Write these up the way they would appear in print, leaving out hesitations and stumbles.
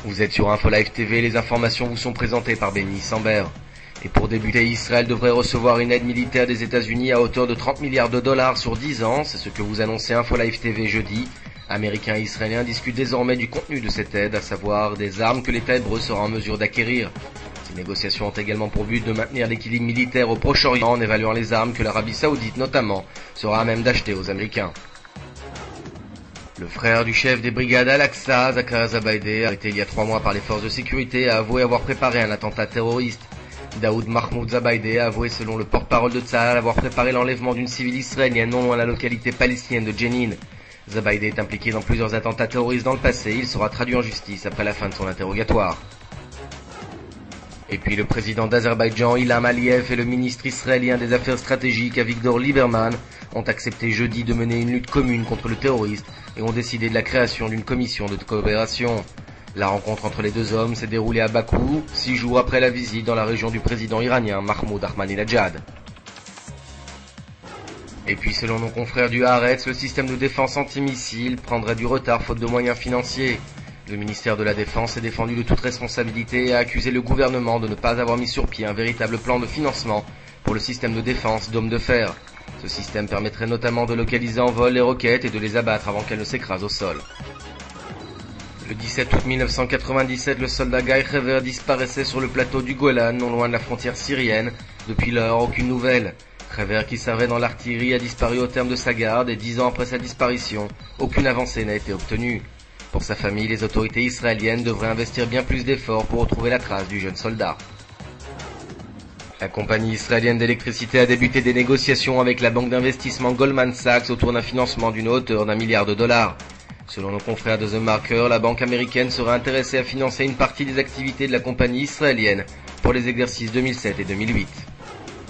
Vous êtes sur InfoLive TV, les informations vous sont présentées par Benny Samber. Et pour débuter, Israël devrait recevoir une aide militaire des États-Unis à hauteur de 30 milliards de dollars sur 10 ans, c'est ce que vous annoncez InfoLive TV jeudi. Américains et Israéliens discutent désormais du contenu de cette aide, à savoir des armes que l'État hébreu sera en mesure d'acquérir. Ces négociations ont également pour but de maintenir l'équilibre militaire au Proche-Orient en évaluant les armes que l'Arabie Saoudite notamment sera à même d'acheter aux Américains. Le frère du chef des brigades Al-Aqsa, Zaccharia Zubaydah, arrêté il y a 3 mois par les forces de sécurité, a avoué avoir préparé un attentat terroriste. Daoud Mahmoud Zubaydah a avoué, selon le porte-parole de Tzahal, avoir préparé l'enlèvement d'une civile israélienne non loin de la localité palestinienne de Jenin. Zubaydah est impliqué dans plusieurs attentats terroristes dans le passé. Il sera traduit en justice après la fin de son interrogatoire. Et puis le président d'Azerbaïdjan, Ilham Aliyev, et le ministre israélien des Affaires stratégiques, Avigdor Lieberman, ont accepté jeudi de mener une lutte commune contre le terrorisme et ont décidé de la création d'une commission de coopération. La rencontre entre les deux hommes s'est déroulée à Bakou, 6 jours après la visite dans la région du président iranien Mahmoud Ahmadinejad. Et puis selon nos confrères du Haaretz, le système de défense antimissile prendrait du retard faute de moyens financiers. Le ministère de la Défense est défendu de toute responsabilité et a accusé le gouvernement de ne pas avoir mis sur pied un véritable plan de financement pour le système de défense Dôme de Fer. Ce système permettrait notamment de localiser en vol les roquettes et de les abattre avant qu'elles ne s'écrasent au sol. Le 17 août 1997, le soldat Guy Hever disparaissait sur le plateau du Golan, non loin de la frontière syrienne. Depuis lors, aucune nouvelle. Hever, qui servait dans l'artillerie, a disparu au terme de sa garde et 10 ans après sa disparition, aucune avancée n'a été obtenue. Pour sa famille, les autorités israéliennes devraient investir bien plus d'efforts pour retrouver la trace du jeune soldat. La compagnie israélienne d'électricité a débuté des négociations avec la banque d'investissement Goldman Sachs autour d'un financement d'une hauteur d'1 milliard de dollars. Selon nos confrères de The Marker, la banque américaine serait intéressée à financer une partie des activités de la compagnie israélienne pour les exercices 2007 et 2008.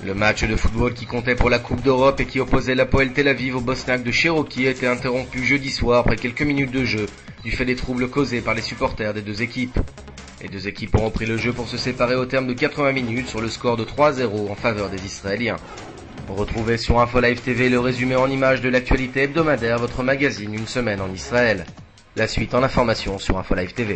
Le match de football qui comptait pour la Coupe d'Europe et qui opposait l'Hapoel Tel Aviv au Bosniaque de Cherokee a été interrompu jeudi soir après quelques minutes de jeu du fait des troubles causés par les supporters des deux équipes. Les deux équipes ont repris le jeu pour se séparer au terme de 80 minutes sur le score de 3-0 en faveur des Israéliens. Retrouvez sur InfoLive TV le résumé en images de l'actualité hebdomadaire, votre magazine Une semaine en Israël. La suite en information sur InfoLive TV.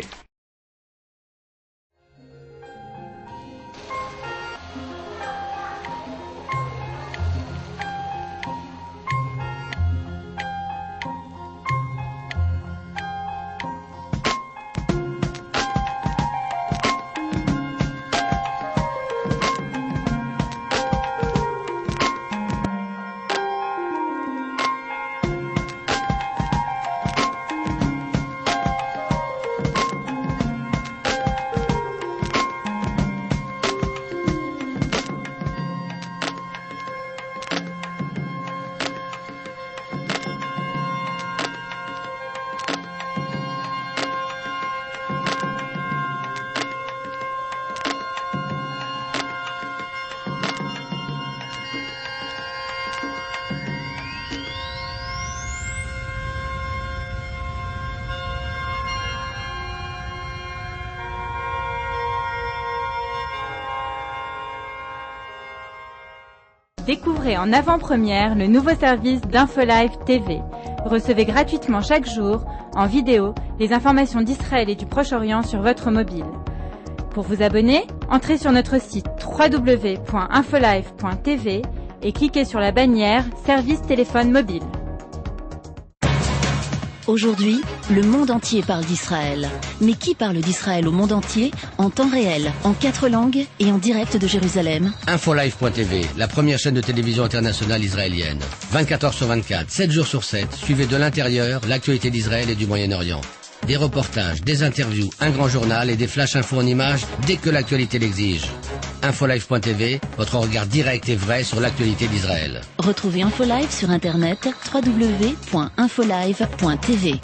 Découvrez en avant-première le nouveau service d'InfoLive TV. Recevez gratuitement chaque jour, en vidéo, les informations d'Israël et du Proche-Orient sur votre mobile. Pour vous abonner, entrez sur notre site www.infolive.tv et cliquez sur la bannière « Service téléphone mobile ». Aujourd'hui, le monde entier parle d'Israël. Mais qui parle d'Israël au monde entier, en temps réel, en 4 langues et en direct de Jérusalem? InfoLive.tv, la première chaîne de télévision internationale israélienne. 24 heures sur 24, 7 jours sur 7, suivez de l'intérieur l'actualité d'Israël et du Moyen-Orient. Des reportages, des interviews, un grand journal et des flash infos en images dès que l'actualité l'exige. InfoLive.tv, votre regard direct et vrai sur l'actualité d'Israël. Retrouvez InfoLive sur internet www.infolive.tv.